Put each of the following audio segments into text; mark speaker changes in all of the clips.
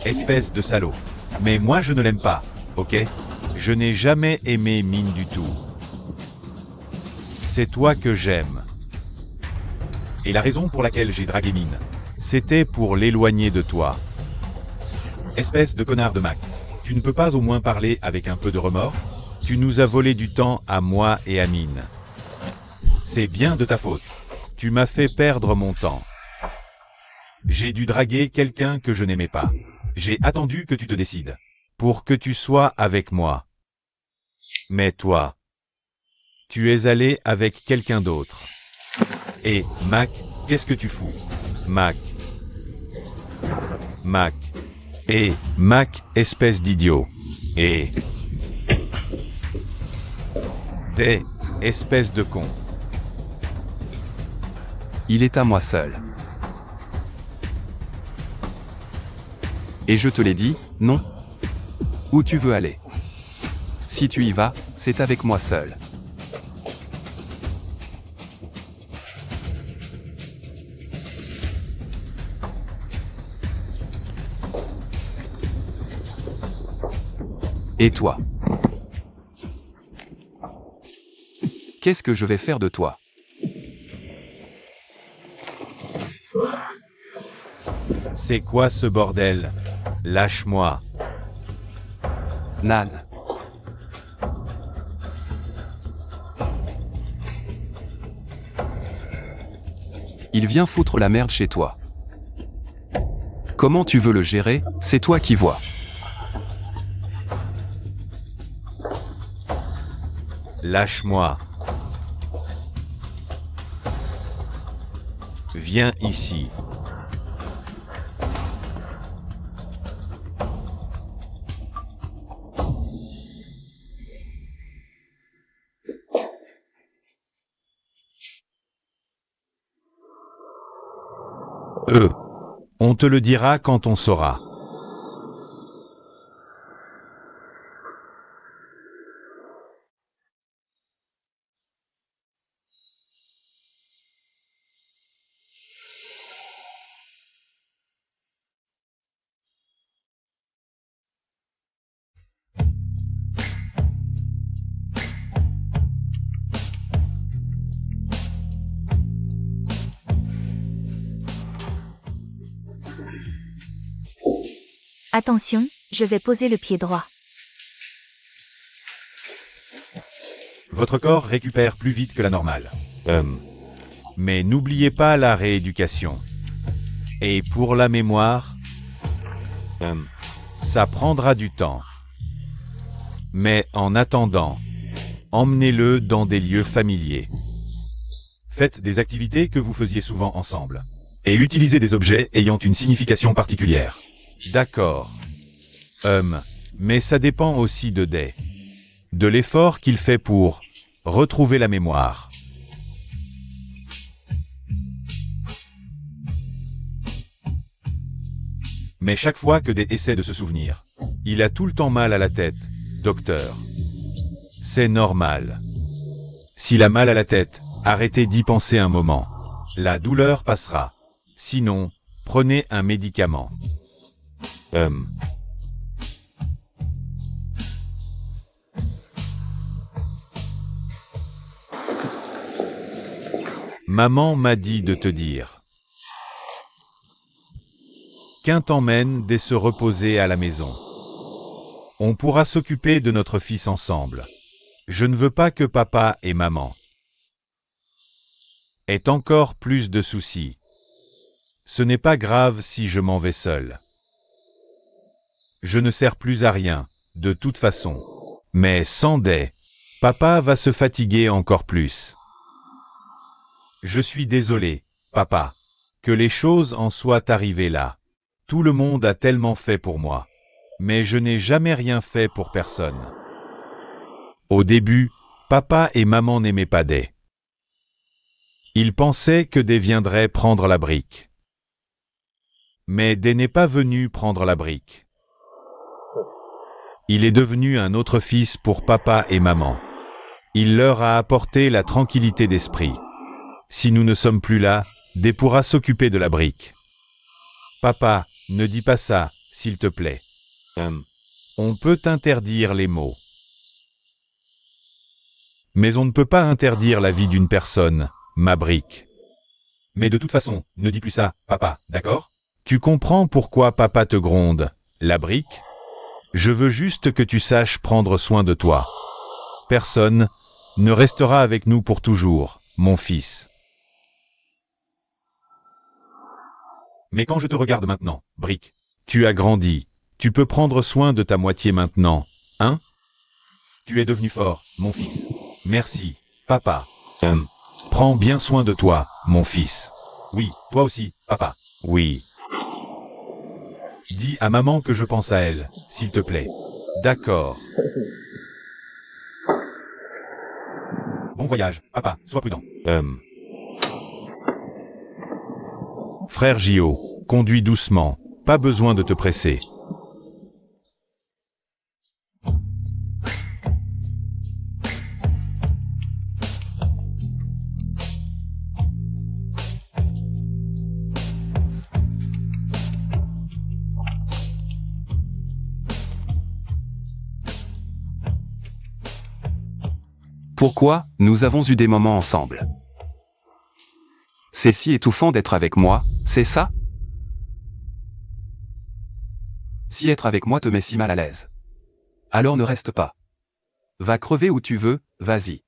Speaker 1: Espèce de salaud. Mais moi je ne l'aime pas, ok? Je n'ai jamais aimé Mine du tout. C'est toi que j'aime. Et la raison pour laquelle j'ai dragué Mine, c'était pour l'éloigner de toi. Espèce de connard de Mac. Tu ne peux pas au moins parler avec un peu de remords? Tu nous as volé du temps à moi et à Mine. C'est bien de ta faute. Tu m'as fait perdre mon temps. J'ai dû draguer quelqu'un que je n'aimais pas. J'ai attendu que tu te décides. Pour que tu sois avec moi. Mais toi, tu es allé avec quelqu'un d'autre. Et, Mac, qu'est-ce que tu fous? Mac. Mac. Et, Mac, espèce d'idiot. Et... Des, espèce de con.
Speaker 2: Il est à moi seul. Et je te l'ai dit, non. Où tu veux aller? Si tu y vas, c'est avec moi seul. Et toi? Qu'est-ce que je vais faire de toi?
Speaker 1: C'est quoi ce bordel? Lâche-moi.
Speaker 2: Nan. Il vient foutre la merde chez toi. Comment tu veux le gérer, c'est toi qui vois.
Speaker 1: Lâche-moi. Viens ici. On te le dira quand on saura.
Speaker 3: Attention, je vais poser le pied droit.
Speaker 1: Votre corps récupère plus vite que la normale. Mais n'oubliez pas la rééducation. Et pour la mémoire, ça prendra du temps. Mais en attendant, emmenez-le dans des lieux familiers. Faites des activités que vous faisiez souvent ensemble. Et utilisez des objets ayant une signification particulière. D'accord. Mais ça dépend aussi de Day. De l'effort qu'il fait pour retrouver la mémoire. Mais chaque fois que Day essaie de se souvenir, il a tout le temps mal à la tête, docteur. C'est normal. S'il a mal à la tête, arrêtez d'y penser un moment. La douleur passera. Sinon, prenez un médicament. Maman m'a dit de te dire qu'un t'emmène dès se reposer à la maison. On pourra s'occuper de notre fils ensemble. Je ne veux pas que papa et maman aient encore plus de soucis. Ce n'est pas grave si je m'en vais seul. Je ne sers plus à rien, de toute façon. Mais sans Day, papa va se fatiguer encore plus. Je suis désolé, papa, que les choses en soient arrivées là. Tout le monde a tellement fait pour moi. Mais je n'ai jamais rien fait pour personne. Au début, papa et maman n'aimaient pas Day. Ils pensaient que Day viendrait prendre la brique. Mais Day n'est pas venu prendre la brique. Il est devenu un autre fils pour papa et maman. Il leur a apporté la tranquillité d'esprit. Si nous ne sommes plus là, Day pourra s'occuper de la brique. Papa, ne dis pas ça, s'il te plaît. On peut interdire les mots. Mais on ne peut pas interdire la vie d'une personne, ma brique. Mais de toute façon, ne dis plus ça, papa, d'accord? Tu comprends pourquoi papa te gronde, la brique? Je veux juste que tu saches prendre soin de toi. Personne ne restera avec nous pour toujours, mon fils. Mais quand je te regarde maintenant, brique, tu as grandi. Tu peux prendre soin de ta moitié maintenant, hein? Tu es devenu fort, mon fils. Merci, papa. Prends bien soin de toi, mon fils. Oui, toi aussi, papa. Oui. Dis à maman que je pense à elle, s'il te plaît. D'accord. Bon voyage, papa, sois prudent. Frère Gio, conduis doucement. Pas besoin de te presser.
Speaker 2: Pourquoi, nous avons eu des moments ensemble. C'est si étouffant d'être avec moi, c'est ça? Si être avec moi te met si mal à l'aise. Alors ne reste pas. Va crever où tu veux, vas-y.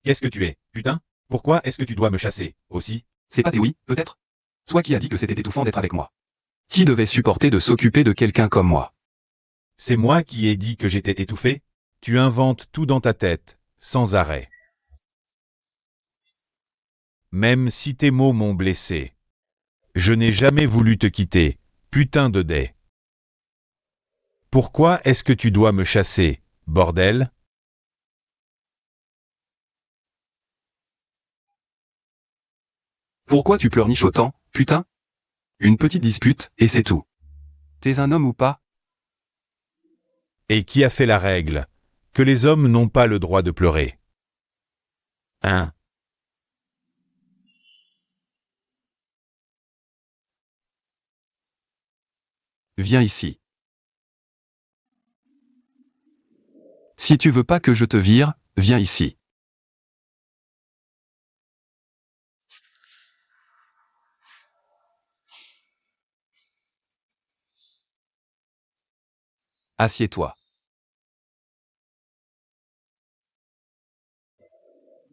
Speaker 1: Qu'est-ce que tu es, putain? Pourquoi est-ce que tu dois me chasser, aussi?
Speaker 2: C'est pas tes oui, peut-être? Toi qui as dit que c'était étouffant d'être avec moi. Qui devait supporter de s'occuper de quelqu'un comme moi?
Speaker 1: C'est moi qui ai dit que j'étais étouffé? Tu inventes tout dans ta tête, sans arrêt. Même si tes mots m'ont blessé. Je n'ai jamais voulu te quitter, putain de dé. Pourquoi est-ce que tu dois me chasser, bordel?
Speaker 2: Pourquoi tu pleurniches autant, putain? Une petite dispute, et c'est tout. T'es un homme ou pas?
Speaker 1: Et qui a fait la règle? Que les hommes n'ont pas le droit de pleurer. Hein?
Speaker 2: Viens ici. Si tu veux pas que je te vire, viens ici. Assieds-toi.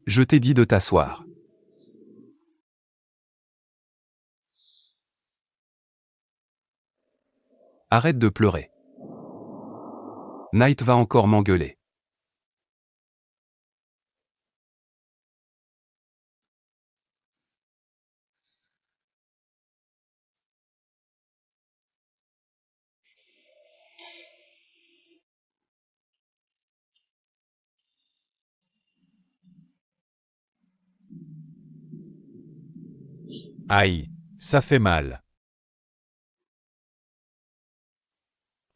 Speaker 2: Je t'ai dit de t'asseoir. Arrête de pleurer. Knight va encore m'engueuler.
Speaker 1: Aïe, ça fait mal.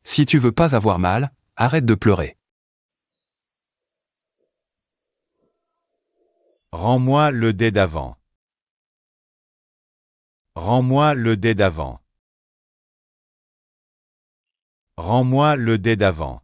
Speaker 2: Si tu veux pas avoir mal, arrête de pleurer.
Speaker 1: Rends-moi le dé d'avant. Rends-moi le dé d'avant. Rends-moi le dé d'avant.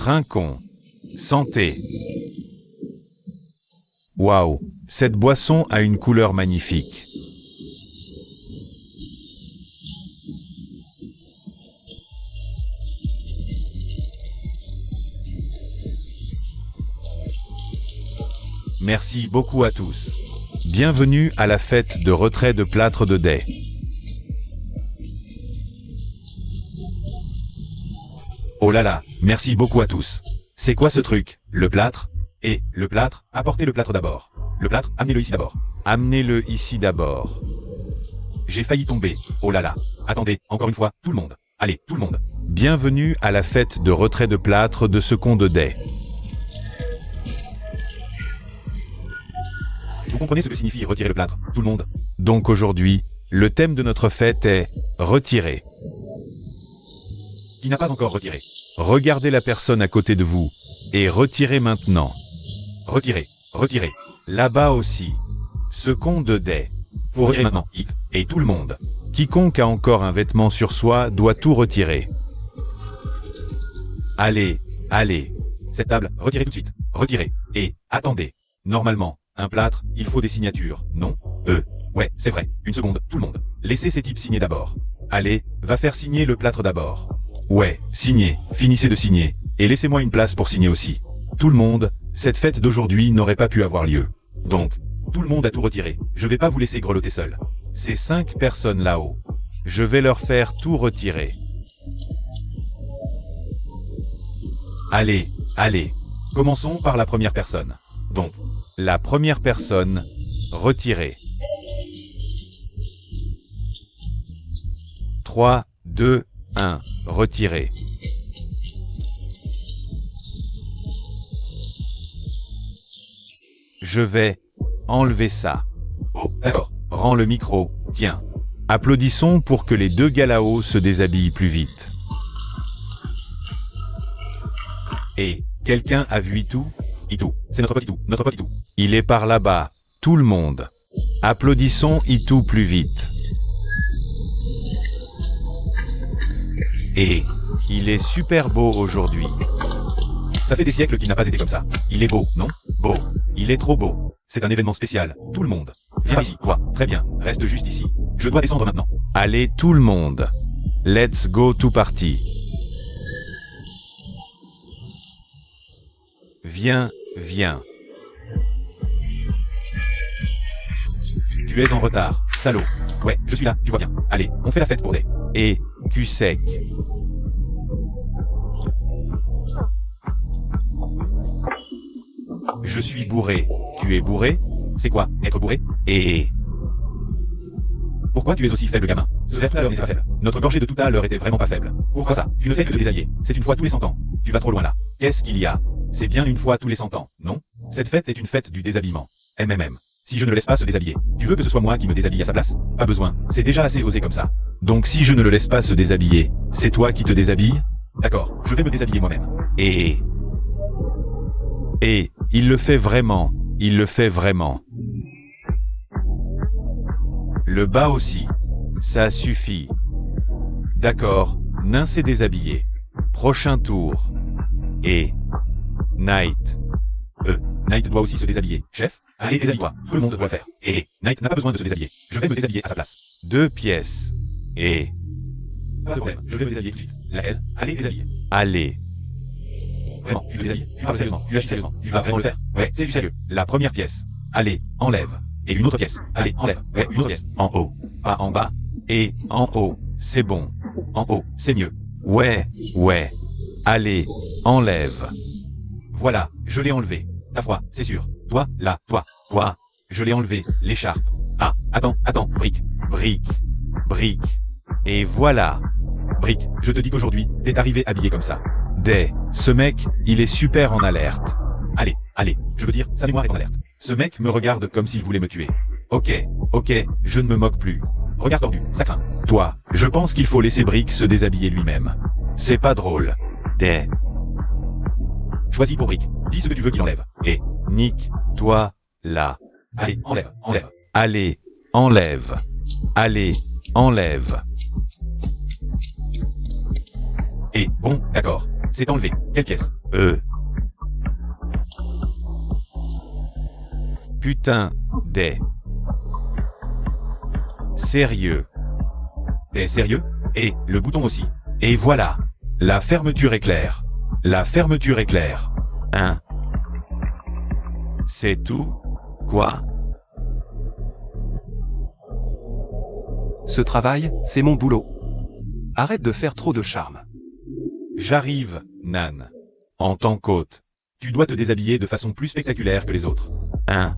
Speaker 1: Trinquons. Santé. Waouh, cette boisson a une couleur magnifique. Merci beaucoup à tous. Bienvenue à la fête de retrait de plâtre de dés. Oh là là, merci beaucoup à tous. C'est quoi ce truc? Le plâtre? Et, le plâtre, apportez le plâtre d'abord. Le plâtre, amenez-le ici d'abord. Amenez-le ici d'abord. J'ai failli tomber. Oh là là. Attendez, encore une fois, tout le monde. Allez, tout le monde. Bienvenue à la fête de retrait de plâtre de ce con de dés. Vous comprenez ce que signifie retirer le plâtre, tout le monde? Donc aujourd'hui, le thème de notre fête est « Retirer ». Qui n'a pas encore retiré? Regardez la personne à côté de vous et retirez maintenant. Retirez, retirez. Là-bas aussi. Ce con de dés. Faut retirer maintenant, Yves, et tout le monde. Quiconque a encore un vêtement sur soi doit tout retirer. Allez, allez. Cette table, retirez tout de suite. Retirez. Et, attendez. Normalement, un plâtre, il faut des signatures, non? Ouais, c'est vrai. Une seconde, tout le monde. Laissez ces types signer d'abord. Allez, va faire signer le plâtre d'abord. Ouais, signez, finissez de signer. Et laissez-moi une place pour signer aussi. Tout le monde, cette fête d'aujourd'hui n'aurait pas pu avoir lieu. Donc, tout le monde a tout retiré. Je vais pas vous laisser grelotter seul. Ces 5 personnes là-haut. Je vais leur faire tout retirer. Allez, allez. Commençons par la première personne. Donc, la première personne, retirée. 3, 2, 1, retiré. Je vais enlever ça. Oh, d'accord. Rends le micro, tiens. Applaudissons pour que les 2 gars là-haut se déshabillent plus vite. Et, quelqu'un a vu Itou? Itou, c'est notre petit Itou, notre petit Itou. Il est par là-bas, tout le monde. Applaudissons Itou plus vite. Et, il est super beau aujourd'hui. Ça fait des siècles qu'il n'a pas été comme ça. Il est beau, non? Beau. Il est trop beau. C'est un événement spécial. Tout le monde. Viens ici, toi. Très bien. Reste juste ici. Je dois descendre maintenant. Allez, tout le monde. Let's go tout parti. Viens, viens. Tu es en retard, salaud. Ouais, je suis là, tu vois bien. Allez, on fait la fête pour des... Et, cul sec. Je suis bourré. Tu es bourré? C'est quoi, être bourré? Et... Pourquoi tu es aussi faible, gamin? Ce verre tout à l'heure n'était pas faible. Notre gorgée de tout à l'heure était vraiment pas faible. Pourquoi ça? Tu ne fais que te déshabiller. C'est une fois tous les 100 ans. Tu vas trop loin là. Qu'est-ce qu'il y a? C'est bien une fois tous les 100 ans, non? Cette fête est une fête du déshabillement. MMM. Si je ne le laisse pas se déshabiller, tu veux que ce soit moi qui me déshabille à sa place? Pas besoin. C'est déjà assez osé comme ça. Donc si je ne le laisse pas se déshabiller, c'est toi qui te déshabilles? D'accord, je vais me déshabiller moi-même. Et, il le fait vraiment. Il le fait vraiment. Le bas aussi. Ça suffit. D'accord, Nain s'est déshabillé. Prochain tour. Et... Knight. Knight doit aussi se déshabiller. Chef, allez déshabille-toi. Tout le monde doit faire. Et Knight n'a pas besoin de se déshabiller. Je vais me déshabiller à sa place. 2 pièces. Et... Pas de problème, je vais me déshabiller tout de suite. Laquelle? Allez déshabiller. Allez. Vraiment, tu veux déshabiller? Tu parles sérieusement, tu agis sérieusement. Tu vas vraiment le faire? Ouais, c'est du sérieux. La première pièce. Allez, enlève. Et une autre pièce. Allez, enlève. Ouais, une autre pièce. En haut. Pas en bas. Et en haut. C'est bon. En haut, c'est mieux. Ouais, ouais. Allez, enlève. Voilà, je l'ai enlevé. Ta foi, c'est sûr. Toi, là, toi, je l'ai enlevé, l'écharpe. Ah, attends, Brick. Et voilà. Brick, je te dis qu'aujourd'hui, t'es arrivé habillé comme ça. Ce mec, il est super en alerte. Allez, je veux dire, sa mémoire est en alerte. Ce mec me regarde comme s'il voulait me tuer. Ok, je ne me moque plus. Regarde tordu, ça craint. Toi, je pense qu'il faut laisser Brick se déshabiller lui-même. C'est pas drôle. Choisis pour Brick. Dis ce que tu veux qu'il enlève. Et, Nick, toi, là. Allez, enlève. Allez, enlève. Allez, enlève. Et, bon, d'accord. C'est enlevé. Quelle pièce? Putain, des. Sérieux. T'es sérieux? Et le bouton aussi. Et voilà. La fermeture est claire. La fermeture est claire. Hein? C'est tout? Quoi?
Speaker 2: Ce travail, c'est mon boulot. Arrête de faire trop de charme.
Speaker 1: J'arrive, Nan. En tant qu'hôte, tu dois te déshabiller de façon plus spectaculaire que les autres. Hein?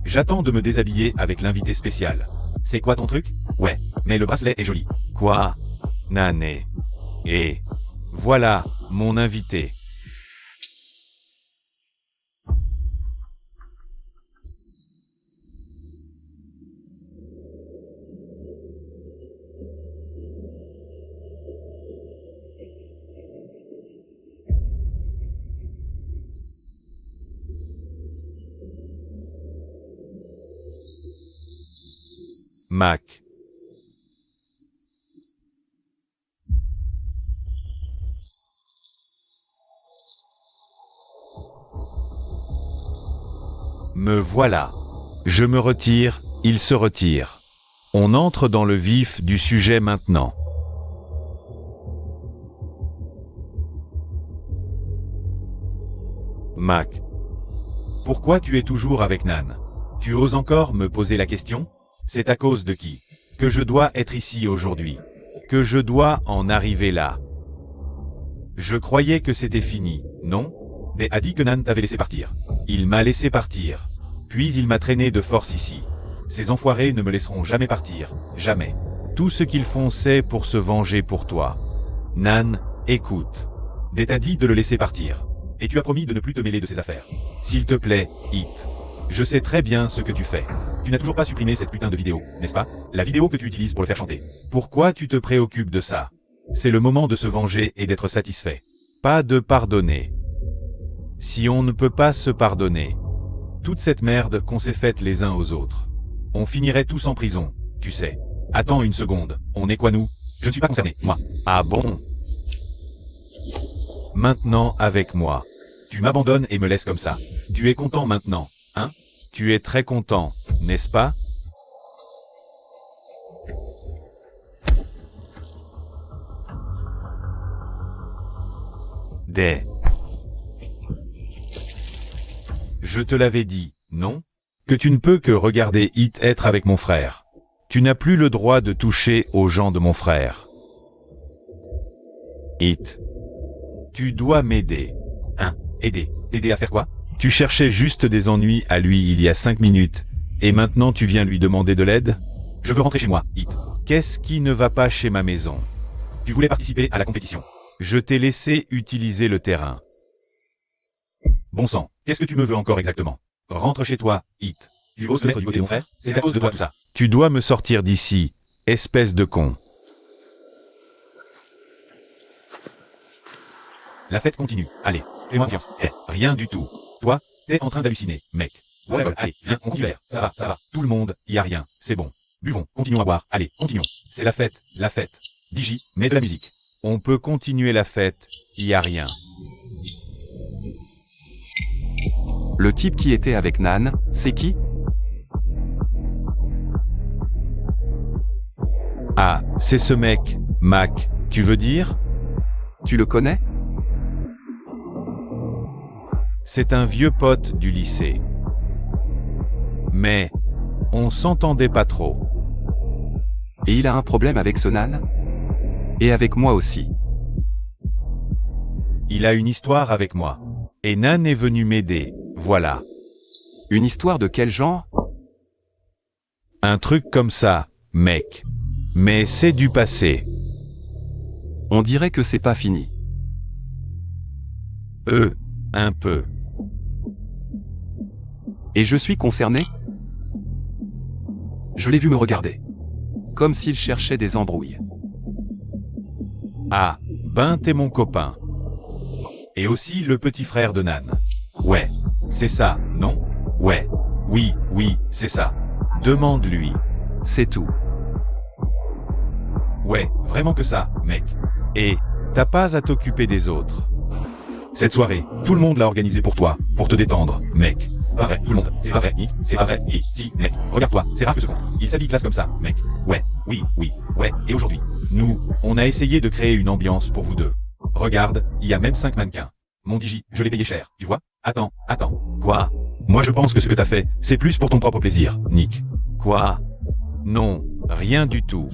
Speaker 1: J'attends de me déshabiller avec l'invité spécial. C'est quoi ton truc? Ouais, mais le bracelet est joli. Quoi? Nan et voilà, mon invité. Mac. Me voilà. Je me retire, il se retire. On entre dans le vif du sujet maintenant. Mac. Pourquoi tu es toujours avec Nan? Tu oses encore me poser la question? C'est à cause de qui? Que je dois être ici aujourd'hui? Que je dois en arriver là? Je croyais que c'était fini, non? Day a dit que Nan t'avait laissé partir. Il m'a laissé partir. Puis il m'a traîné de force ici. Ces enfoirés ne me laisseront jamais partir, jamais. Tout ce qu'ils font c'est pour se venger pour toi. Nan, écoute. Day t'a dit de le laisser partir. Et tu as promis de ne plus te mêler de ses affaires. S'il te plaît, Hit. Je sais très bien ce que tu fais. Tu n'as toujours pas supprimé cette putain de vidéo, n'est-ce pas? La vidéo que tu utilises pour le faire chanter. Pourquoi tu te préoccupes de ça? C'est le moment de se venger et d'être satisfait. Pas de pardonner. Si on ne peut pas se pardonner, toute cette merde qu'on s'est faite les uns aux autres, on finirait tous en prison, tu sais. Attends une seconde, on est quoi nous? Je ne suis pas concerné, moi. Ah bon? Maintenant avec moi. Tu m'abandonnes et me laisses comme ça. Tu es content maintenant, hein? Tu es très content, n'est-ce pas? Day. Je te l'avais dit, non? Que tu ne peux que regarder Hit être avec mon frère. Tu n'as plus le droit de toucher aux gens de mon frère. Hit. Tu dois m'aider. Hein? Aider? T'aider à faire quoi? Tu cherchais juste des ennuis à lui il y a 5 minutes, et maintenant tu viens lui demander de l'aide? Je veux rentrer chez moi, Hit. Qu'est-ce qui ne va pas chez ma maison? Tu voulais participer à la compétition. Je t'ai laissé utiliser le terrain. Bon sang, qu'est-ce que tu me veux encore exactement? Rentre chez toi, Hit. Tu oses te mettre du côté de mon frère? C'est à cause de toi tout ça. Tu dois me sortir d'ici, espèce de con. La fête continue. Allez, fais-moi confiance. Rien du tout. Toi, t'es en train d'halluciner, mec. Ouais, allez, viens, on continue l'air. Ça va. Tout le monde, y a rien. C'est bon. Buvons, continuons à boire. Allez, continuons. C'est la fête. Digi, mets de la musique. On peut continuer la fête, y a rien.
Speaker 2: Le type qui était avec Nan, c'est qui?
Speaker 1: Ah, c'est ce mec, Mac, tu veux dire?
Speaker 2: Tu le connais?
Speaker 1: C'est un vieux pote du lycée. Mais, on s'entendait pas trop.
Speaker 2: Et il a un problème avec ce Nan? Et avec moi aussi.
Speaker 1: Il a une histoire avec moi. Et Nan est venu m'aider, voilà.
Speaker 2: Une histoire de quel genre?
Speaker 1: Un truc comme ça, mec. Mais c'est du passé.
Speaker 2: On dirait que c'est pas fini.
Speaker 1: Un peu.
Speaker 2: Et je suis concerné? Je l'ai vu me regarder. Comme s'il cherchait des embrouilles.
Speaker 1: Ah, ben t'es mon copain. Et aussi le petit frère de Nan. Ouais, c'est ça, non? Ouais, oui, c'est ça. Demande-lui.
Speaker 2: C'est tout.
Speaker 1: Ouais, vraiment que ça, mec. Et t'as pas à t'occuper des autres. Cette soirée, tout le monde l'a organisée pour toi, pour te détendre, mec. Pas vrai, tout le monde. C'est pas vrai, Nick. C'est pas vrai, et si, mec. Regarde-toi, c'est rare que ce con. Il s'habille classe comme ça, mec. Ouais, oui, oui, ouais. Et aujourd'hui, nous, on a essayé de créer une ambiance pour vous deux. Regarde, il y a même 5 mannequins. Mon Digi, je l'ai payé cher, tu vois? Attends, attends. Quoi? Moi je pense que ce que t'as fait, c'est plus pour ton propre plaisir, Nick. Quoi? Non, rien du tout.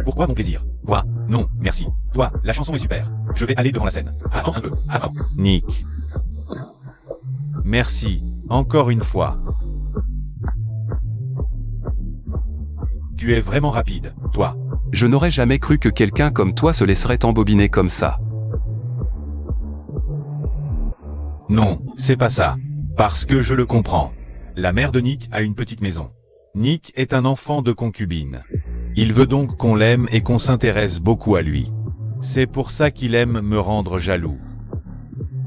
Speaker 1: Pourquoi mon plaisir? Quoi? Non, merci. Toi, la chanson est super. Je vais aller devant la scène. Attends un peu, attends. Nick. Merci, encore une fois. Tu es vraiment rapide, toi.
Speaker 2: Je n'aurais jamais cru que quelqu'un comme toi se laisserait embobiner comme ça.
Speaker 1: Non, c'est pas ça. Parce que je le comprends. La mère de Nick a une petite maison. Nick est un enfant de concubine. Il veut donc qu'on l'aime et qu'on s'intéresse beaucoup à lui. C'est pour ça qu'il aime me rendre jaloux.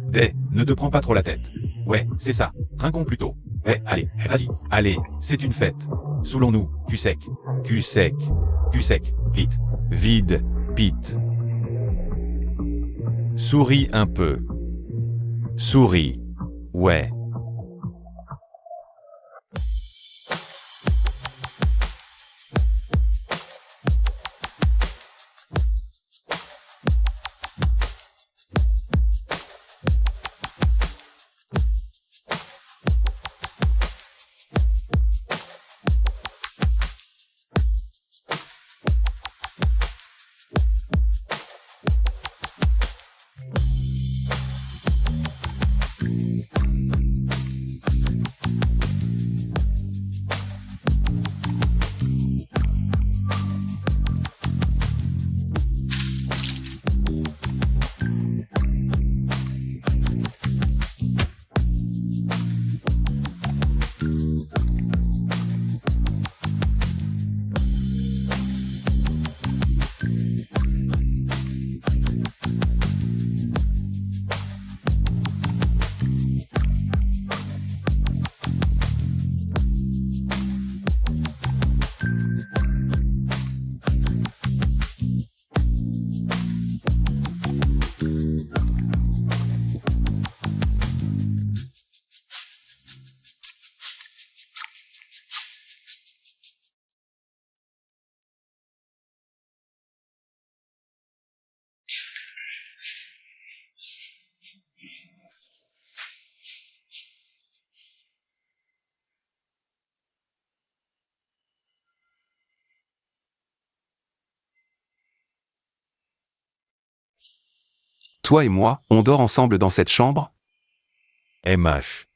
Speaker 1: Day, ne te prends pas trop la tête. Ouais, c'est ça. Trinquons plutôt. Ouais, allez, vas-y. Allez, c'est une fête. Soulons-nous, cul sec. Cul sec. Cul sec. Pete. Vide. Pete. Souris un peu. Souris. Ouais.
Speaker 2: Toi et moi, on dort ensemble dans cette chambre?
Speaker 1: MH.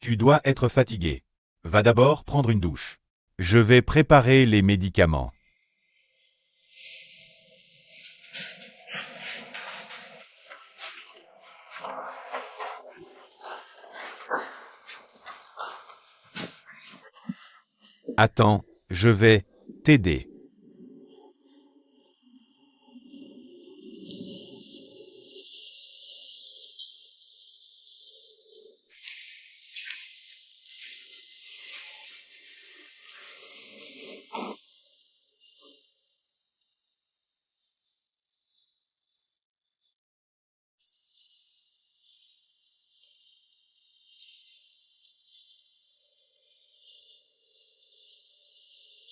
Speaker 1: Tu dois être fatigué. Va d'abord prendre une douche. Je vais préparer les médicaments. Attends, je vais t'aider.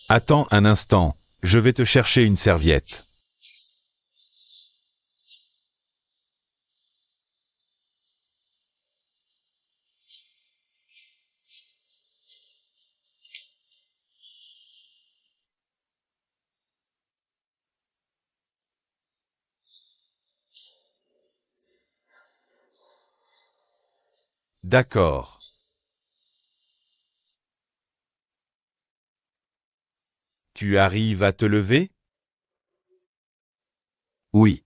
Speaker 1: Attends un instant, je vais te chercher une serviette. D'accord. Tu arrives à te lever?
Speaker 2: Oui.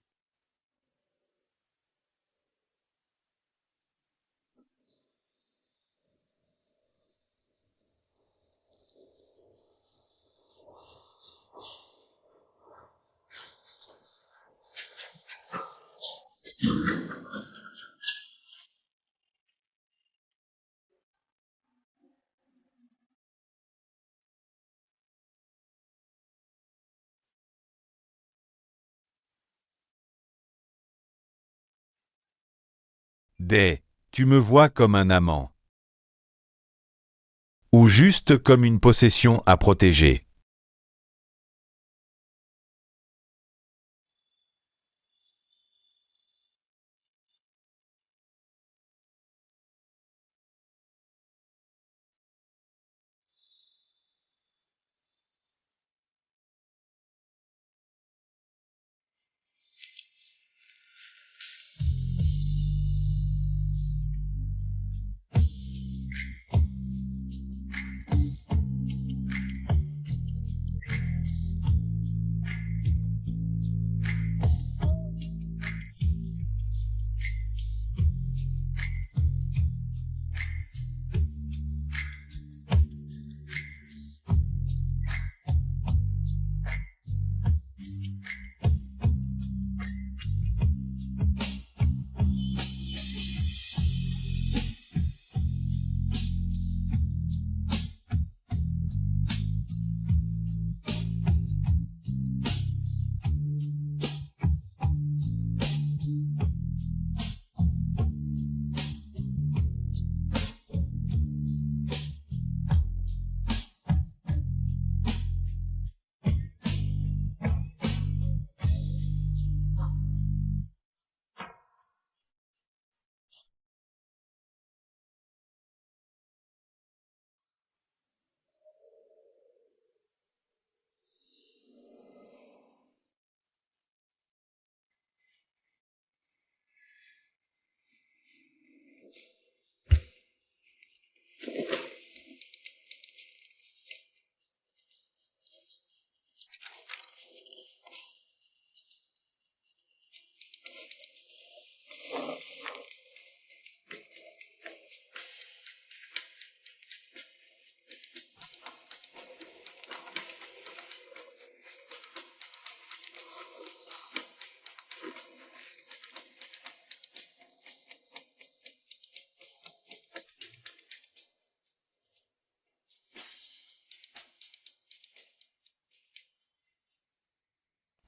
Speaker 1: Des, tu me vois comme un amant. Ou juste comme une possession à protéger.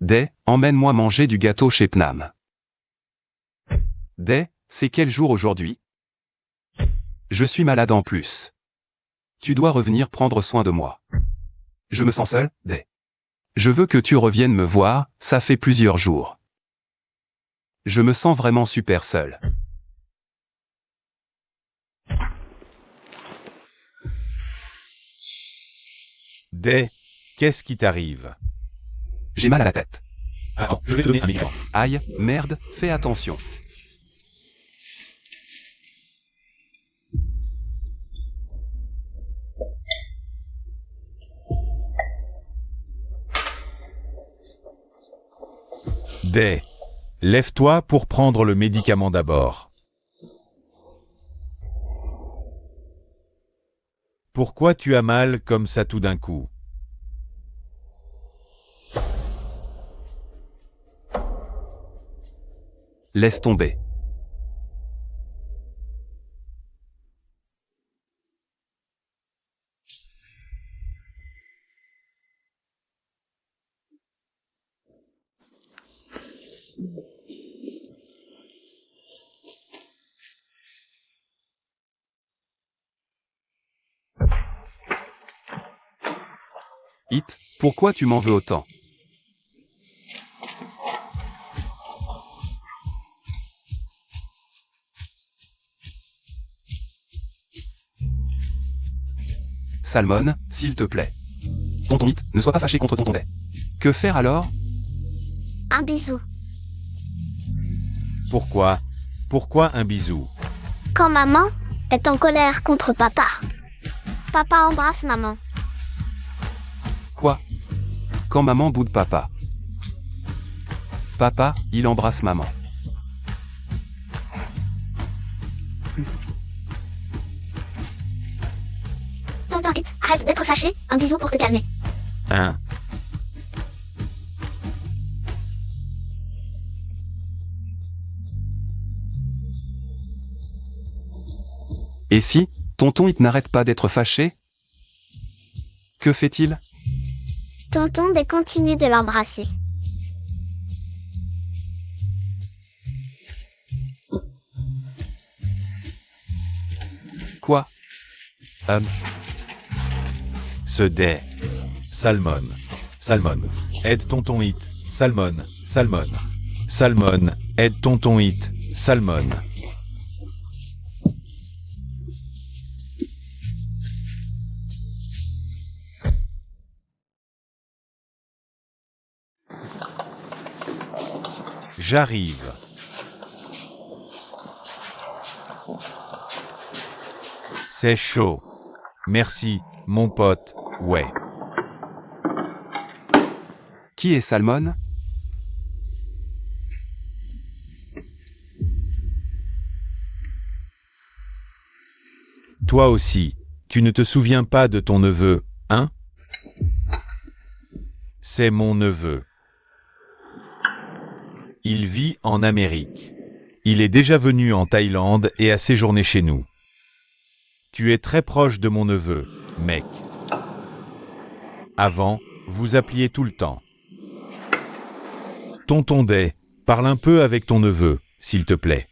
Speaker 2: Des, emmène-moi manger du gâteau chez Pnam. Des, c'est quel jour aujourd'hui? Je suis malade en plus. Tu dois revenir prendre soin de moi. Je me sens seul, Des. Je veux que tu reviennes me voir, ça fait plusieurs jours. Je me sens vraiment super seul.
Speaker 1: Des, qu'est-ce qui t'arrive?
Speaker 2: J'ai mal à la tête.
Speaker 4: Attends, je vais te donner un médicament.
Speaker 2: Aïe, merde, fais attention.
Speaker 1: Des, lève-toi pour prendre le médicament d'abord. Pourquoi tu as mal comme ça tout d'un coup?
Speaker 2: Laisse tomber. Hit, pourquoi tu m'en veux autant? Salmon, s'il te plaît. Tonton Hit, ne sois pas fâché contre tonton Des. Que faire alors?
Speaker 5: Un bisou.
Speaker 1: Pourquoi? Pourquoi un bisou?
Speaker 5: Quand maman est en colère contre papa, papa embrasse maman.
Speaker 2: Quoi? Quand maman boude papa. Papa, il embrasse maman.
Speaker 5: Tonton Hit, arrête d'être fâché, un bisou pour te calmer.
Speaker 1: Hein?
Speaker 2: Et si, tonton Hit n'arrête pas d'être fâché? Que fait-il?
Speaker 5: Tonton Des continue de l'embrasser.
Speaker 1: Ce des. Salmon. Salmon. Aide tonton Hit. Salmon. Salmon. Salmon. Aide tonton Hit. Salmon. J'arrive. C'est chaud. Merci, mon pote, ouais.
Speaker 2: Qui est Salmon?
Speaker 1: Toi aussi, tu ne te souviens pas de ton neveu, hein? C'est mon neveu. Il vit en Amérique. Il est déjà venu en Thaïlande et a séjourné chez nous. Tu es très proche de mon neveu, mec. Avant, vous appeliez tout le temps. Tonton Day, parle un peu avec ton neveu, s'il te plaît.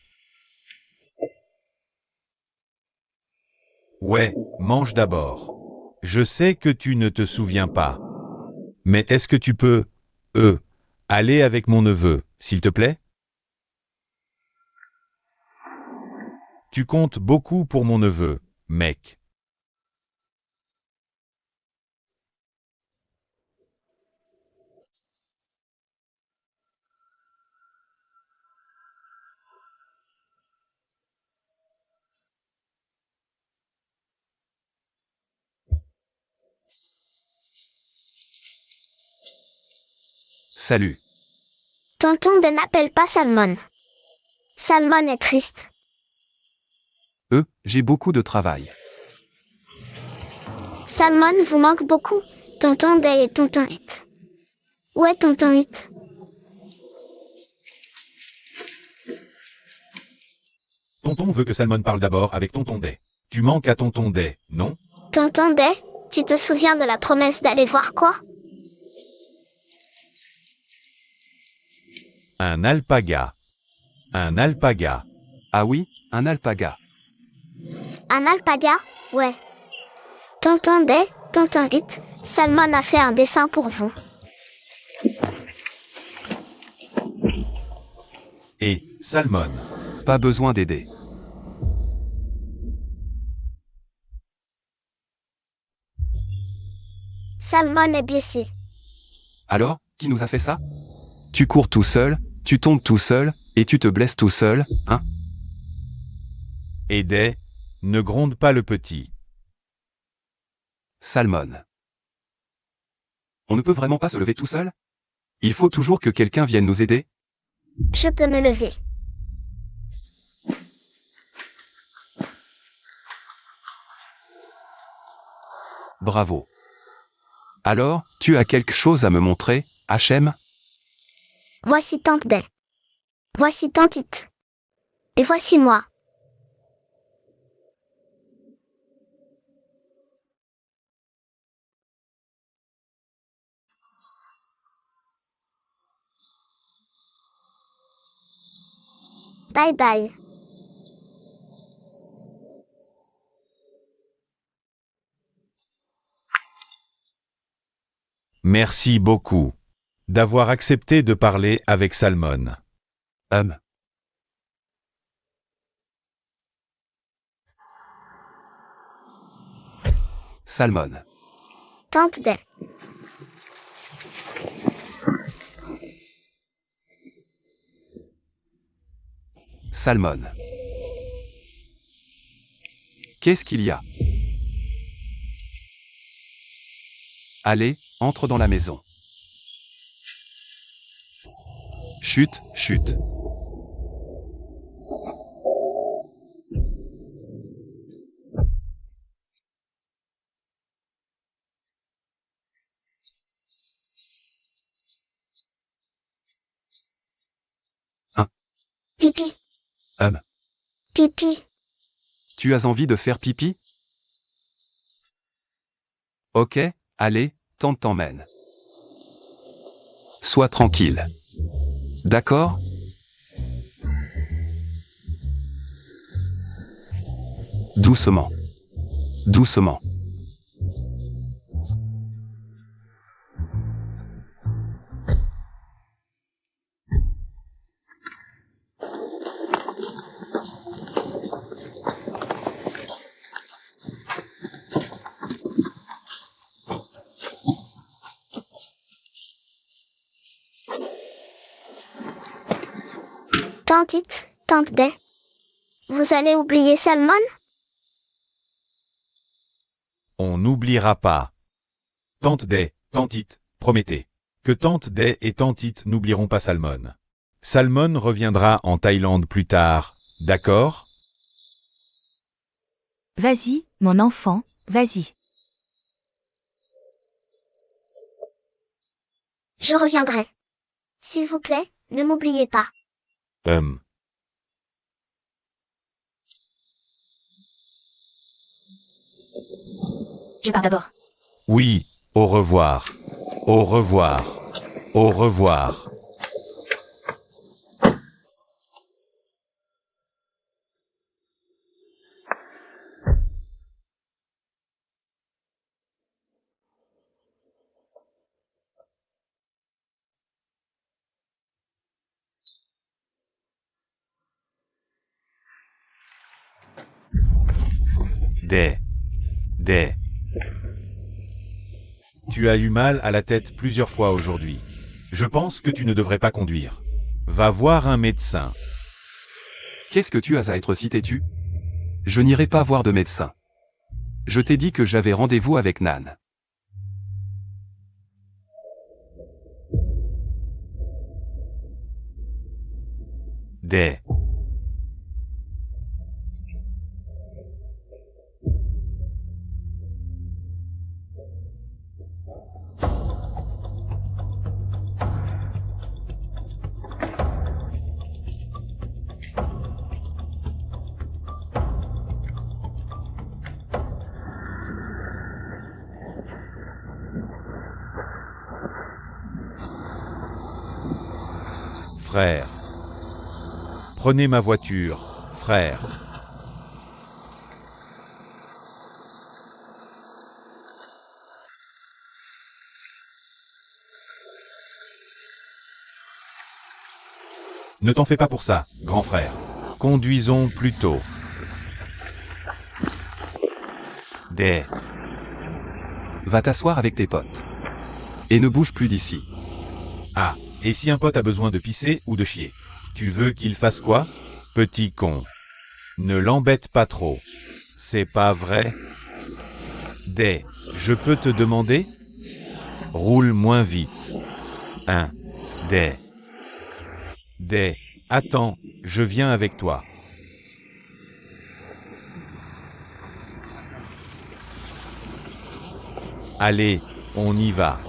Speaker 1: Ouais, mange d'abord. Je sais que tu ne te souviens pas. Mais est-ce que tu peux, aller avec mon neveu, s'il te plaît? Tu comptes beaucoup pour mon neveu, mec.
Speaker 2: Salut.
Speaker 5: Tonton Day n'appelle pas Salmon. Salmon est triste.
Speaker 2: J'ai beaucoup de travail.
Speaker 5: Salmon vous manque beaucoup. Tonton Day et tonton Hit. Où est tonton Hit?
Speaker 1: Tonton veut que Salmon parle d'abord avec tonton Day. Tu manques à tonton Day, non?
Speaker 5: Tonton Day, tu te souviens de la promesse d'aller voir quoi?
Speaker 1: Un alpaga. Un alpaga.
Speaker 2: Ah oui, un alpaga.
Speaker 5: Un alpaga? Ouais. Tonton Day, tonton Hit, Salmon a fait un dessin pour vous.
Speaker 1: Et, Salmon.
Speaker 2: Pas besoin d'aider.
Speaker 5: Salmon est blessé.
Speaker 2: Alors, qui nous a fait ça? Tu cours tout seul, tu tombes tout seul, et tu te blesses tout seul, hein?
Speaker 1: Et Day, ne gronde pas le petit.
Speaker 2: Salmon. On ne peut vraiment pas se lever tout seul? Il faut toujours que quelqu'un vienne nous aider?
Speaker 5: Je peux me lever.
Speaker 2: Bravo. Alors, tu as quelque chose à me montrer, HM?
Speaker 5: Voici tante Day. Voici tante Hit. Et voici moi. Bye bye.
Speaker 1: Merci beaucoup d'avoir accepté de parler avec Salmon.
Speaker 2: Salmon.
Speaker 5: Tante Day.
Speaker 2: Salmon. Qu'est-ce qu'il y a? Allez, entre dans la maison. Chut, chut.
Speaker 5: Pipi. Pipi.
Speaker 2: Tu as envie de faire pipi? Ok, allez, tante t'emmène. Sois tranquille. D'accord? Doucement. Doucement.
Speaker 5: Tante It, tante Day. Vous allez oublier Salmon?
Speaker 1: On n'oubliera pas. Tante Day, Tante It, promettez que Tante Day et Tante It n'oublieront pas Salmon. Salmon reviendra en Thaïlande plus tard, d'accord?
Speaker 3: Vas-y, mon enfant, vas-y.
Speaker 5: Je reviendrai. S'il vous plaît, ne m'oubliez pas.
Speaker 3: Je pars d'abord.
Speaker 1: Oui, au revoir. Au revoir. Au revoir. Day. Tu as eu mal à la tête plusieurs fois aujourd'hui. Je pense que tu ne devrais pas conduire. Va voir un médecin.
Speaker 2: Qu'est-ce que tu as à être si têtu? Je n'irai pas voir de médecin. Je t'ai dit que j'avais rendez-vous avec Nan.
Speaker 1: Day. Frère. Prenez ma voiture, frère. Ne t'en fais pas pour ça, grand frère. Conduisons plutôt. Day.
Speaker 2: Va t'asseoir avec tes potes. Et ne bouge plus d'ici.
Speaker 1: Ah, et si un pote a besoin de pisser ou de chier? Tu veux qu'il fasse quoi? Petit con. Ne l'embête pas trop. C'est pas vrai? Day, je peux te demander? Roule moins vite. Day. Day, attends, je viens avec toi. Allez, on y va.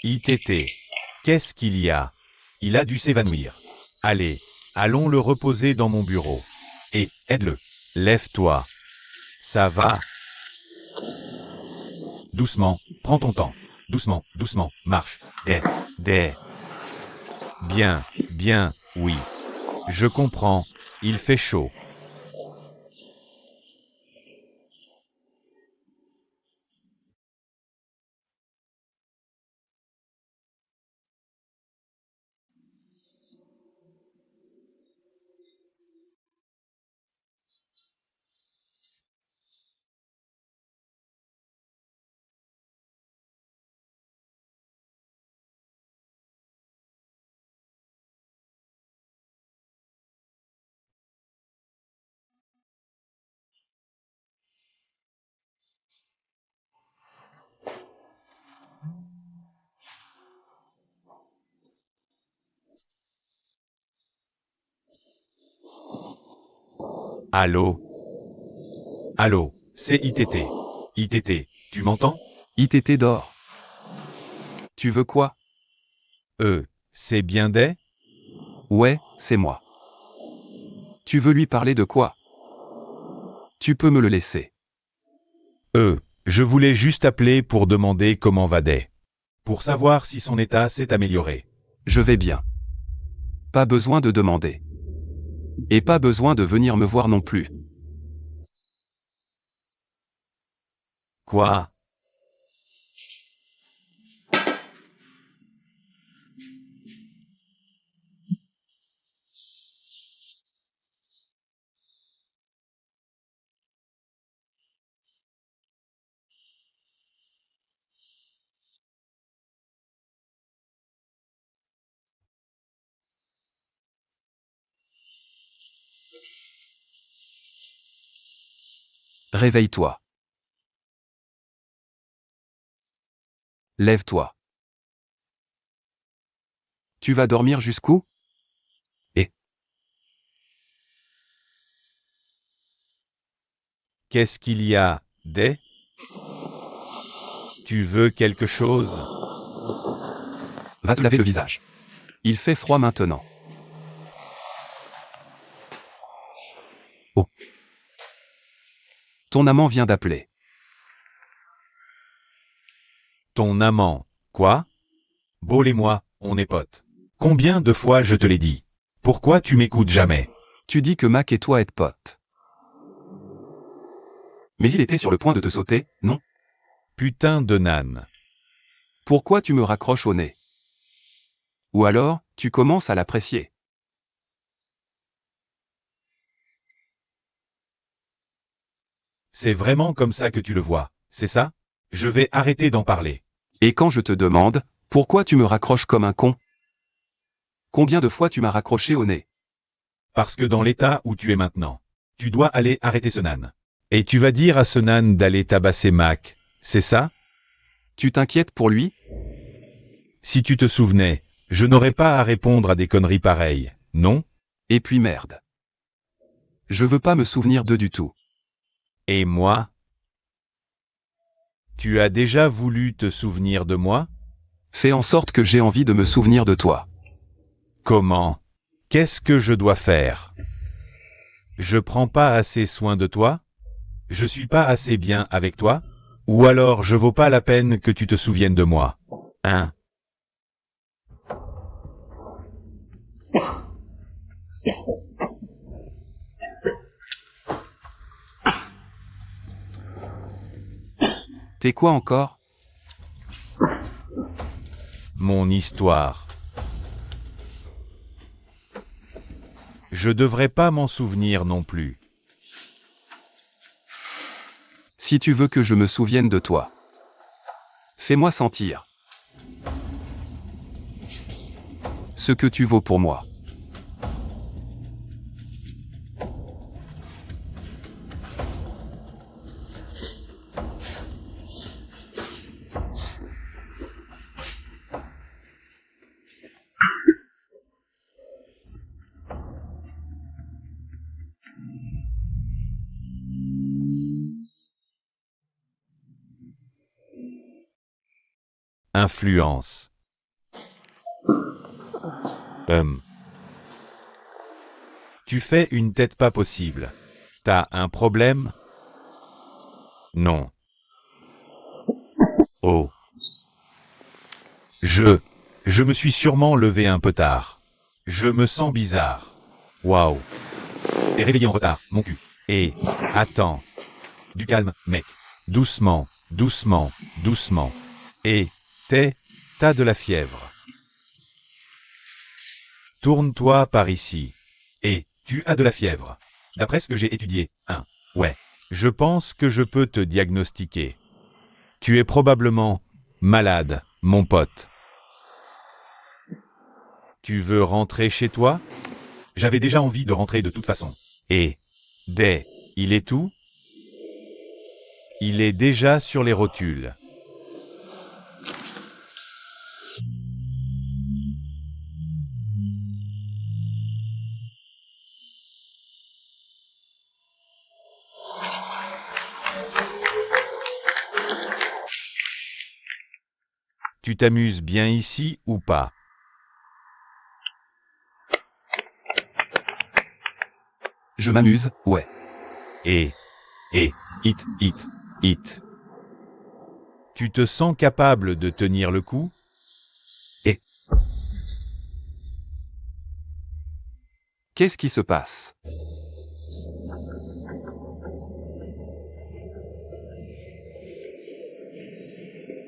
Speaker 1: ITT. Qu'est-ce qu'il y a? Il a dû s'évanouir. Allez, allons le reposer dans mon bureau. Et, aide-le. Lève-toi. Ça va? Doucement, prends ton temps. Doucement, marche. Day. Bien, oui. Je comprends, il fait chaud. Allô? Allô, c'est ITT. ITT, tu m'entends?
Speaker 2: ITT dort. Tu veux quoi?
Speaker 1: C'est bien des?
Speaker 2: Ouais, c'est moi. Tu veux lui parler de quoi? Tu peux me le laisser.
Speaker 1: Je voulais juste appeler pour demander comment va Day. Pour savoir si son état s'est amélioré.
Speaker 2: Je vais bien. Pas besoin de demander. Et pas besoin de venir me voir non plus.
Speaker 1: Quoi?
Speaker 2: Réveille-toi. Lève-toi. Tu vas dormir jusqu'où?
Speaker 1: Qu'est-ce qu'il y a, Day? Tu veux quelque chose?
Speaker 2: Va te laver le visage. Il fait froid maintenant. Oh. Ton amant vient d'appeler.
Speaker 1: Ton amant, quoi? Ball et moi, on est potes. Combien de fois je te l'ai dit? Pourquoi tu m'écoutes jamais?
Speaker 2: Tu dis que Mac et toi êtes potes. Mais il était sur le point de te sauter, non?
Speaker 1: Putain de Nan.
Speaker 2: Pourquoi tu me raccroches au nez? Ou alors, tu commences à l'apprécier.
Speaker 1: C'est vraiment comme ça que tu le vois, c'est ça? Je vais arrêter d'en parler.
Speaker 2: Et quand je te demande, pourquoi tu me raccroches comme un con? Combien de fois tu m'as raccroché au nez?
Speaker 1: Parce que dans l'état où tu es maintenant, tu dois aller arrêter ce Nan. Et tu vas dire à ce Nan d'aller tabasser Mac, c'est ça?
Speaker 2: Tu t'inquiètes pour lui?
Speaker 1: Si tu te souvenais, je n'aurais pas à répondre à des conneries pareilles, non?
Speaker 2: Et puis merde. Je veux pas me souvenir d'eux du tout.
Speaker 1: Et moi? Tu as déjà voulu te souvenir de moi?
Speaker 2: Fais en sorte que j'ai envie de me souvenir de toi.
Speaker 1: Comment? Qu'est-ce que je dois faire? Je prends pas assez soin de toi? Je suis pas assez bien avec toi? Ou alors je vaux pas la peine que tu te souviennes de moi? Hein?
Speaker 2: T'es quoi encore?
Speaker 1: Mon histoire. Je devrais pas m'en souvenir non plus.
Speaker 2: Si tu veux que je me souvienne de toi. Fais-moi sentir. Ce que tu vaux pour moi.
Speaker 1: Influence. Tu fais une tête pas possible. T'as un problème? Non. Oh. Je me suis sûrement levé un peu tard. Je me sens bizarre. Waouh. T'es réveillé en retard, mon cul. Et, attends. Du calme, mec. Doucement, doucement, doucement. Et, t'as de la fièvre. Tourne-toi par ici. Et, tu as de la fièvre. D'après ce que j'ai étudié, hein. Ouais. Je pense que je peux te diagnostiquer. Tu es probablement malade, mon pote. Tu veux rentrer chez toi? J'avais déjà envie de rentrer de toute façon. Et, Day, il est où? Il est déjà sur les rotules. Tu t'amuses bien ici ou pas?
Speaker 2: Je m'amuse, ouais.
Speaker 1: Et, it. Tu te sens capable de tenir le coup?
Speaker 2: Qu'est-ce qui se passe?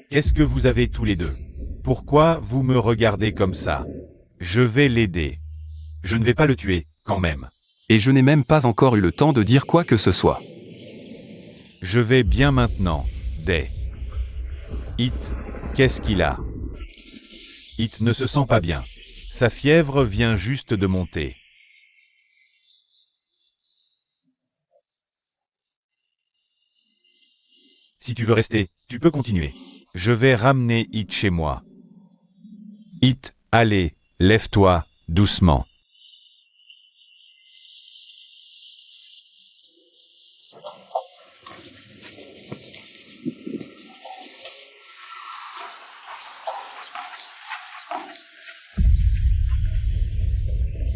Speaker 1: Qu'est-ce que vous avez tous les deux? Pourquoi vous me regardez comme ça? Je vais l'aider. Je ne vais pas le tuer, quand même.
Speaker 2: Et je n'ai même pas encore eu le temps de dire quoi que ce soit.
Speaker 1: Je vais bien maintenant, Day. It, qu'est-ce qu'il a? It ne se sent pas bien. Sa fièvre vient juste de monter. Si tu veux rester, tu peux continuer. Je vais ramener It chez moi. It, allez, lève-toi, doucement.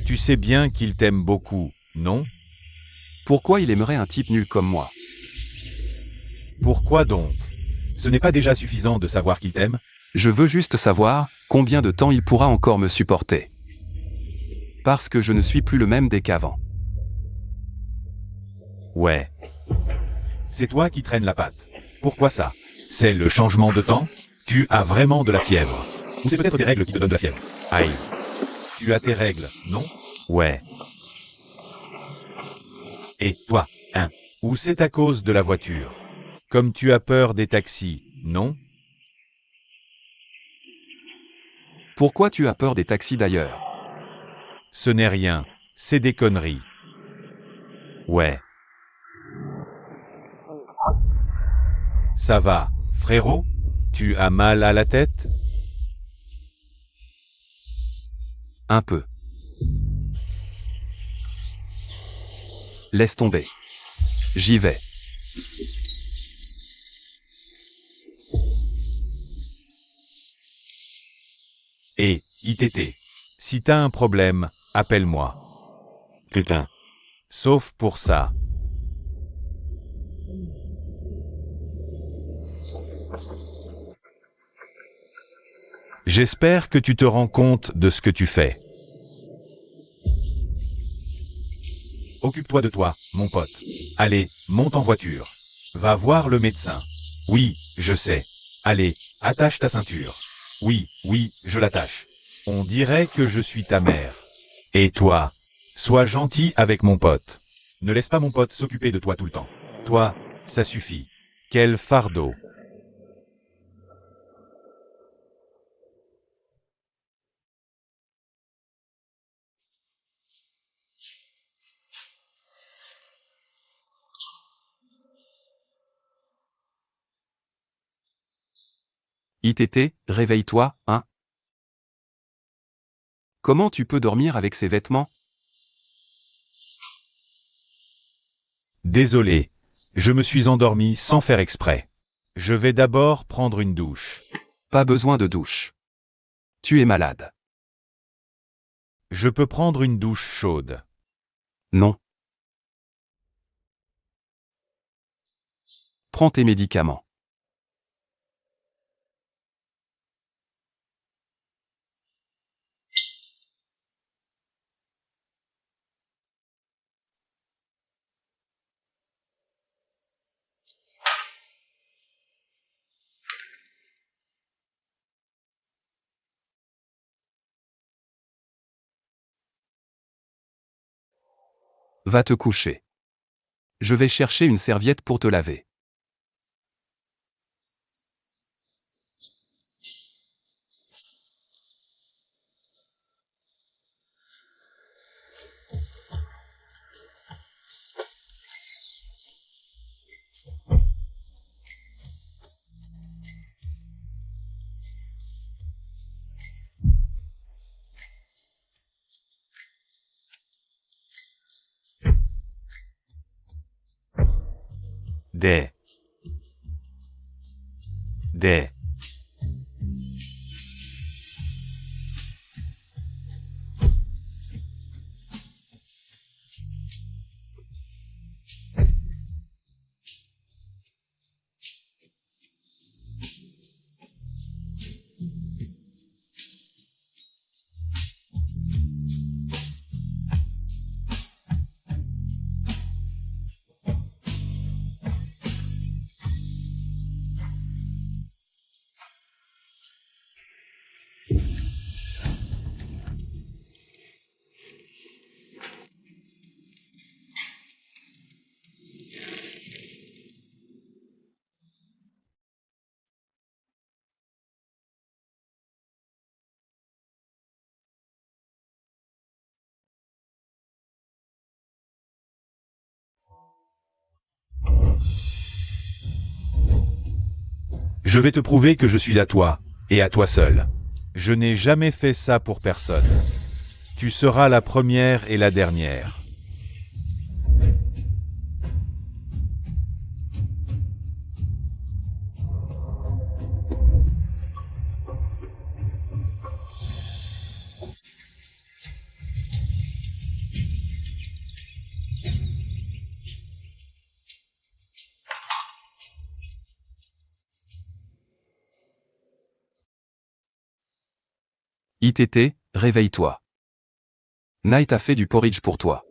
Speaker 1: Tu sais bien qu'il t'aime beaucoup, non?
Speaker 2: Pourquoi il aimerait un type nul comme moi?
Speaker 1: Pourquoi donc? Ce n'est pas déjà suffisant de savoir qu'il t'aime?
Speaker 2: Je veux juste savoir combien de temps il pourra encore me supporter. Parce que je ne suis plus le même dès qu'avant.
Speaker 1: Ouais. C'est toi qui traînes la patte. Pourquoi ça? C'est le changement de temps? Tu as vraiment de la fièvre. Ou c'est peut-être tes règles qui te donnent de la fièvre? Aïe. Tu as tes règles, non? Ouais. Et toi, hein? Ou c'est à cause de la voiture? Comme tu as peur des taxis, non?
Speaker 2: Pourquoi tu as peur des taxis d'ailleurs?
Speaker 1: Ce n'est rien. C'est des conneries. Ouais. Ça va, frérot? Tu as mal à la tête?
Speaker 2: Un peu. Laisse tomber. J'y vais.
Speaker 1: Et, ITT. Si t'as un problème, appelle-moi. Putain. Sauf pour ça. J'espère que tu te rends compte de ce que tu fais. Occupe-toi de toi, mon pote. Allez, monte en voiture. Va voir le médecin. Oui, je sais. Allez, attache ta ceinture. Oui, je l'attache. On dirait que je suis ta mère. Et toi? Sois gentil avec mon pote. Ne laisse pas mon pote s'occuper de toi tout le temps. Toi, ça suffit. Quel fardeau.
Speaker 2: ITT, réveille-toi, hein? Comment tu peux dormir avec ces vêtements?
Speaker 1: Désolé. Je me suis endormi sans faire exprès. Je vais d'abord prendre une douche.
Speaker 2: Pas besoin de douche. Tu es malade.
Speaker 1: Je peux prendre une douche chaude.
Speaker 2: Non. Prends tes médicaments. Va te coucher. Je vais chercher une serviette pour te laver.
Speaker 1: Des. Je vais te prouver que je suis à toi, et à toi seul. Je n'ai jamais fait ça pour personne. Tu seras la première et la dernière.
Speaker 2: ITT, réveille-toi. Night a fait du porridge pour toi.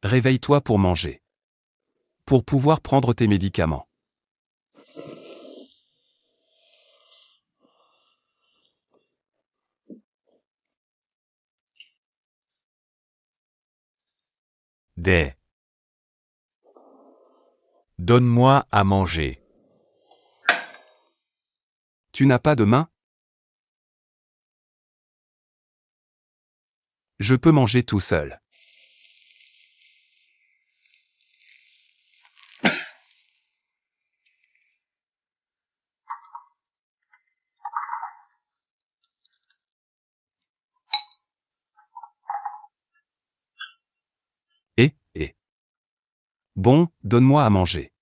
Speaker 2: Réveille-toi pour manger. Pour pouvoir prendre tes médicaments.
Speaker 1: Des. Donne-moi à manger.
Speaker 2: Tu n'as pas de main? Je peux manger tout seul. Et. Bon, donne-moi à manger.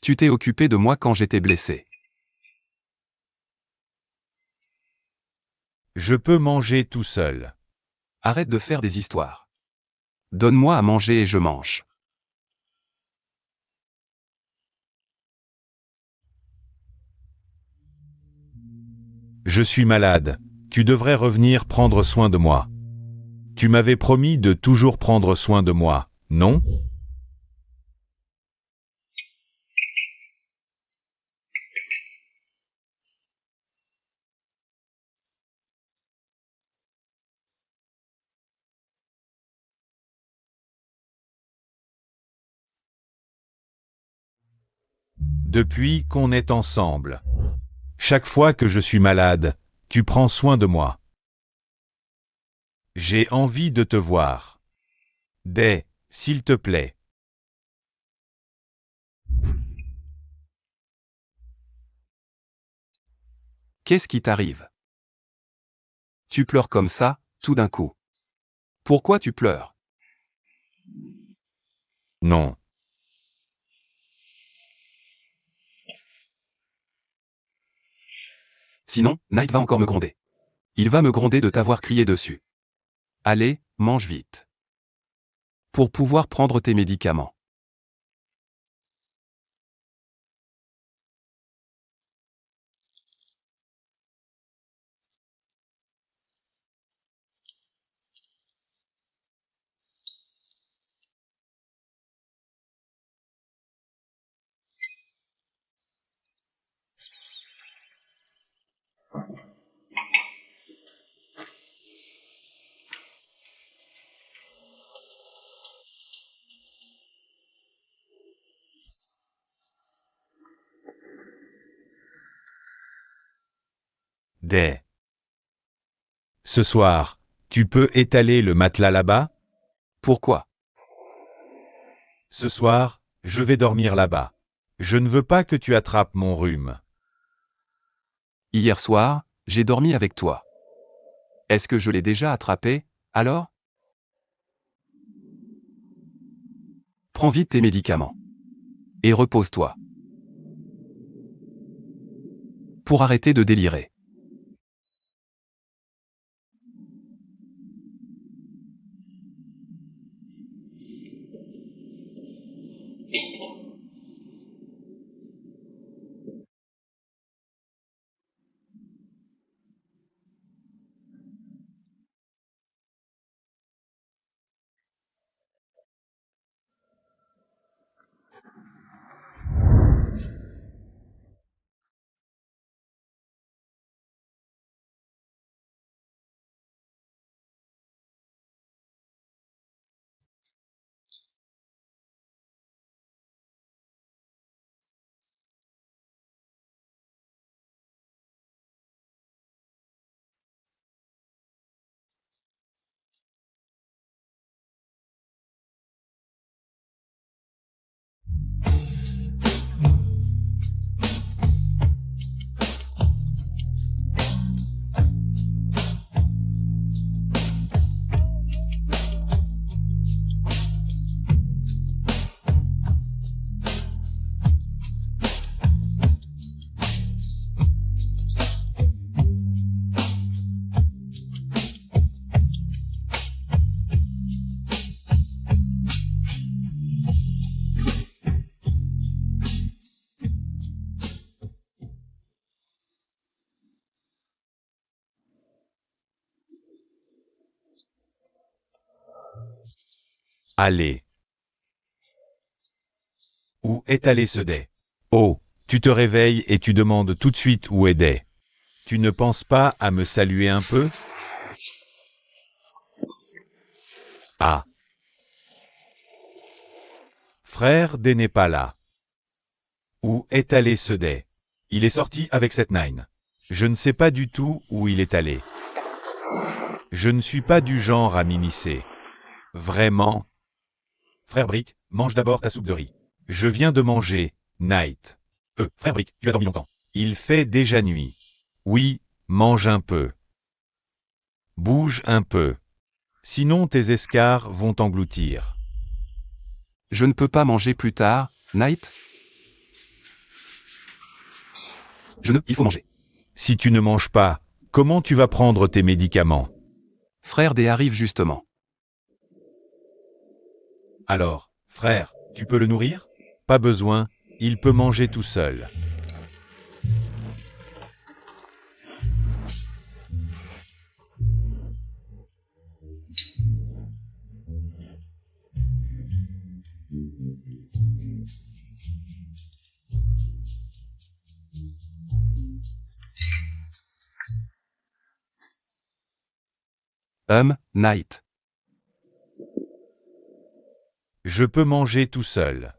Speaker 2: Tu t'es occupé de moi quand j'étais blessé.
Speaker 1: Je peux manger tout seul.
Speaker 2: Arrête de faire des histoires. Donne-moi à manger et je mange.
Speaker 1: Je suis malade. Tu devrais revenir prendre soin de moi. Tu m'avais promis de toujours prendre soin de moi, non? Depuis qu'on est ensemble. Chaque fois que je suis malade, tu prends soin de moi. J'ai envie de te voir. Des, s'il te plaît.
Speaker 2: Qu'est-ce qui t'arrive? Tu pleures comme ça, tout d'un coup. Pourquoi tu pleures?
Speaker 1: Non.
Speaker 2: Sinon, Night va encore me gronder. Il va me gronder de t'avoir crié dessus. Allez, mange vite. Pour pouvoir prendre tes médicaments.
Speaker 1: Des. Ce soir, tu peux étaler le matelas là-bas?
Speaker 2: Pourquoi?
Speaker 1: Ce soir, je vais dormir là-bas. Je ne veux pas que tu attrapes mon rhume.
Speaker 2: Hier soir, j'ai dormi avec toi. Est-ce que je l'ai déjà attrapé, alors? Prends vite tes médicaments. Et repose-toi. Pour arrêter de délirer.
Speaker 1: Allez. Où est allé ce dé? Oh, tu te réveilles et tu demandes tout de suite où est Day. Tu ne penses pas à me saluer un peu? Ah. Frère Day n'est pas là. Où est allé ce Day? Il est sorti avec cette Nine. Je ne sais pas du tout où il est allé. Je ne suis pas du genre à m'immiscer. Vraiment? Frère Brick, mange d'abord ta soupe de riz. Je viens de manger, Night. Frère Brick, tu as dormi longtemps. Il fait déjà nuit. Oui, mange un peu. Bouge un peu. Sinon tes escarres vont t'engloutir.
Speaker 2: Je ne peux pas manger plus tard, Night? Il faut manger.
Speaker 1: Si tu ne manges pas, comment tu vas prendre tes médicaments?
Speaker 2: Frère D arrive justement.
Speaker 1: Alors, frère, tu peux le nourrir? Pas besoin, il peut manger tout seul.
Speaker 2: Night.
Speaker 1: Je peux manger tout seul.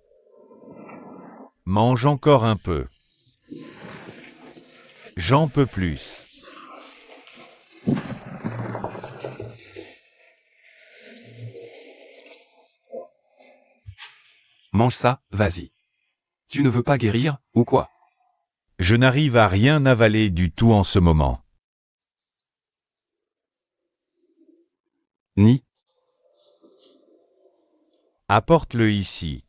Speaker 1: Mange encore un peu. J'en peux plus.
Speaker 2: Mange ça, vas-y. Tu ne veux pas guérir, ou quoi?
Speaker 1: Je n'arrive à rien avaler du tout en ce moment.
Speaker 2: Ni.
Speaker 1: Apporte-le ici.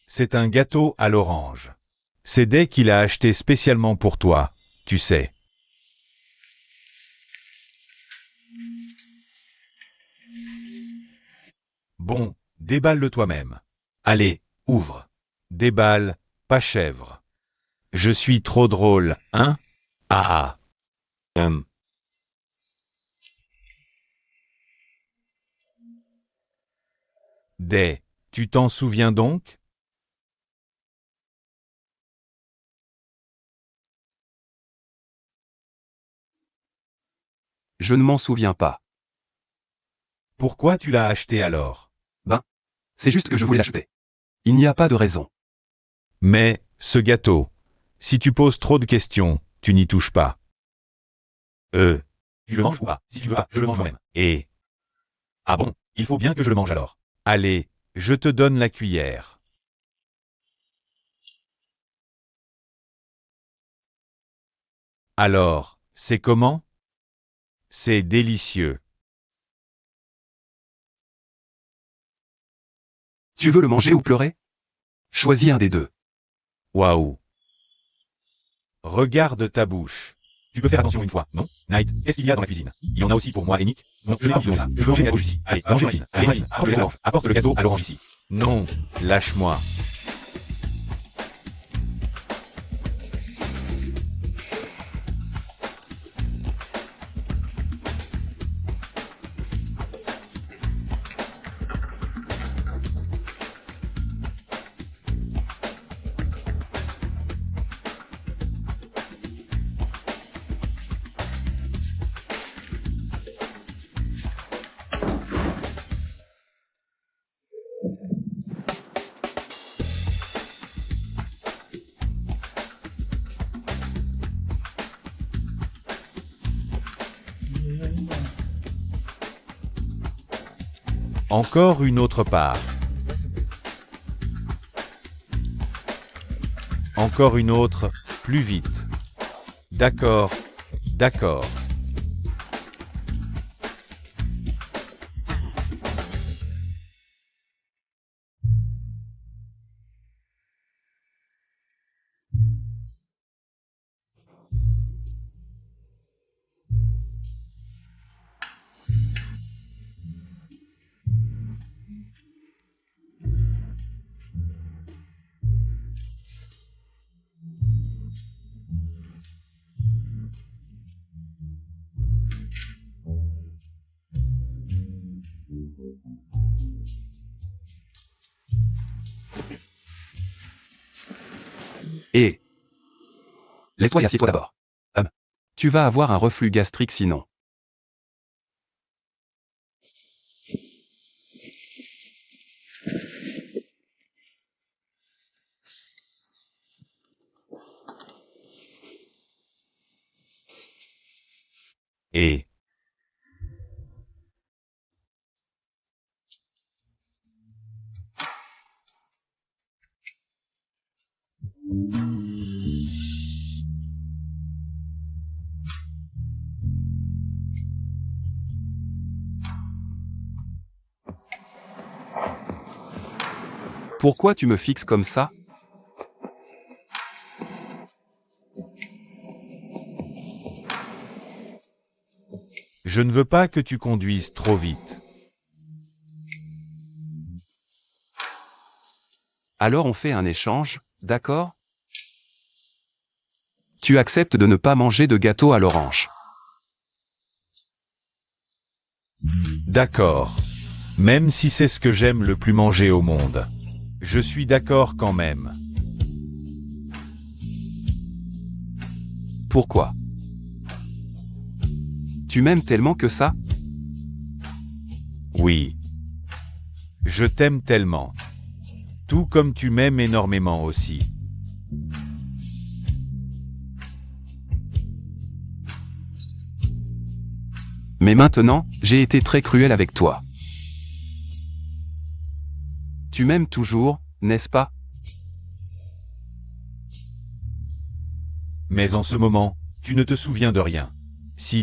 Speaker 1: C'est un gâteau à l'orange. C'est Day qui l'a acheté spécialement pour toi, tu sais. Bon, déballe-le toi-même. Allez, ouvre. Déballe, pas chèvre. Je suis trop drôle, hein? Ah ah. Day, tu t'en souviens donc?
Speaker 2: Je ne m'en souviens pas.
Speaker 1: Pourquoi tu l'as acheté alors?
Speaker 2: C'est juste que je voulais l'acheter. Il n'y a pas de raison.
Speaker 1: Mais, ce gâteau, si tu poses trop de questions, tu n'y touches pas. Tu le manges ou pas? Si tu veux pas, je le mange moi-même. Et... Ah bon, il faut bien que je le mange alors. Allez, je te donne la cuillère. Alors, c'est comment? C'est délicieux.
Speaker 2: Tu veux le manger ou pleurer? Choisis un des deux.
Speaker 1: Waouh. Regarde ta bouche. Tu peux faire attention une fois, non? Night, qu'est-ce qu'il y a dans la cuisine? Il y en a aussi pour moi et Nick? Non, je n'ai pas envie de ça. Je veux manger la bouche ici. Allez, va manger Machine. Allez, Machine, apporte le gâteau à l'orange ici. Non, lâche-moi. Encore une autre part. Encore une autre, plus vite. D'accord, d'accord.
Speaker 2: Et... Lève-toi et assieds-toi d'abord. Tu vas avoir un reflux gastrique sinon.
Speaker 1: Et...
Speaker 2: Pourquoi tu me fixes comme ça?
Speaker 1: Je ne veux pas que tu conduises trop vite.
Speaker 2: Alors on fait un échange, d'accord? Tu acceptes de ne pas manger de gâteau à l'orange.
Speaker 1: D'accord. Même si c'est ce que j'aime le plus manger au monde. Je suis d'accord quand même.
Speaker 2: Pourquoi? Tu m'aimes tellement que ça?
Speaker 1: Oui. Je t'aime tellement. Tout comme tu m'aimes énormément aussi.
Speaker 2: Mais maintenant, j'ai été très cruel avec toi. Tu m'aimes toujours, n'est-ce pas?
Speaker 1: Mais en ce moment, tu ne te souviens de rien. Si